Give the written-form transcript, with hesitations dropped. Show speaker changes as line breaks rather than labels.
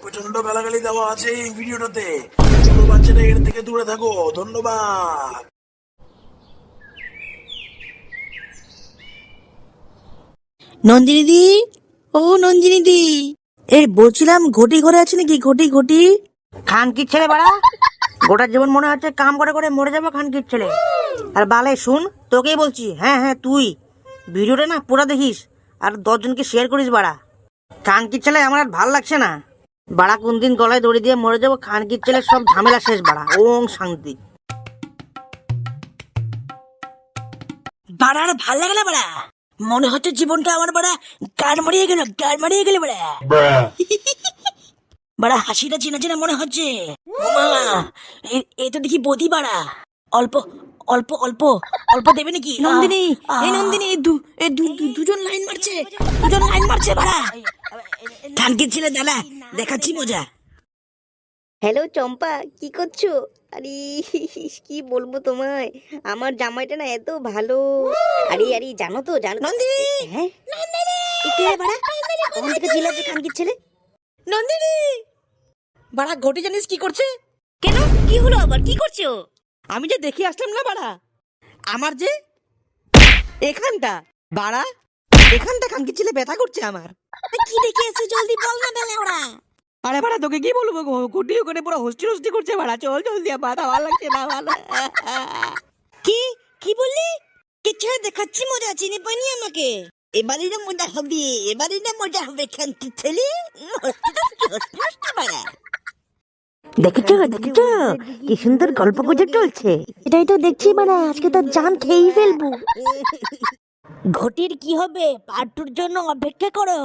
প্রচন্ড গালাগালি দেওয়া আছে এই ভিডিওটাতে। ছোট বাচ্চারা এর থেকে দূরে থাকো। ধন্যবাদ।
নন্দিনী দি, ও নন্দিনী দি, এই বলছিলাম ঘটি ঘরে আছে নাকি? ঘটি ঘটি। খানকির ছেলে বাড়া, গোটা জীবন মনে হচ্ছে কাম করে করে মরে যাবো খানকির ছেলে। আর বালে শুন, তোকেই বলছি, হ্যাঁ হ্যাঁ তুই ভিডিওটা না পুরা দেখিস আর 10 জনকে শেয়ার করিস বাড়া। খানকির ছেলে আমার আর ভাল লাগছে না বাড়া। কোন দিন গলায় দড়ি দিয়ে মরে যাবো, খানকির ছেলে সব ঝামেলা শেষ বাড়া। ওং শান্তি। বাড়া আর ভাল লাগে না বাড়া, মনে হচ্ছে জীবনটা আমার বাড়া গান মারিয়ে গেল, গান মারিয়ে গেল বাড়া। বাড়া হাসিটা চেনা চেনা মনে হচ্ছে। ওমা, এ তো দেখি বদি বাড়া। অল্প অল্প অল্প অল্প দেবে নাকি? নন্দিনী, এই নন্দিনী, দুজন লাইন মারছে, দুজন লাইন মারছে বাড়া। খানকির ছেলে দাদা, দেখাচ্ছি মজা।
হ্যালো চম্পা, কি করছো? আরে কি বলবো তোমায়, আমার জামাইটা না এত ভালো। আরে আরে জানো তো, জানো?
নন্দিনী,
হ্যাঁ কে রে বাড়া, কখন থেকে চিল্লাচ্ছে খানকির ছেলে?
নন্দিনী বাড়া, ঘটি জানিস কি করছে?
কেন, কি হলো আবার, কি করছো?
আমি যে দেখে আসলাম না বাড়া, আমার যে এখানটা বাড়া, এখানটা খানকির ছেলে ব্যথা করছে আমার।
কি দেখে এসে জলদি বল না বেলে ওরা।
আরে বাড়া, তোকে কি বলবো গো, ঘটি ওখানে পুরো হস্তি হস্তি করছে বাড়া। চল জলদি, বাড়া ভালো লাগছে না ভালো। কি কি বললি? কিচ্ছু দেখাচ্ছি মজা, চিনি পানি আমাকে। এবারই না মজা হবে, এবারই না মজা হবে খানকির ছেলে। দেখেছো দেখেছো কি সুন্দর গল্প গুজব চলছে।
এটাই তো দেখছি মানে, আজকে তো জান খেয়েই ফেলবো।
ঘটির কি হবে, পার্ট 2 এর জন্য অপেক্ষা করো।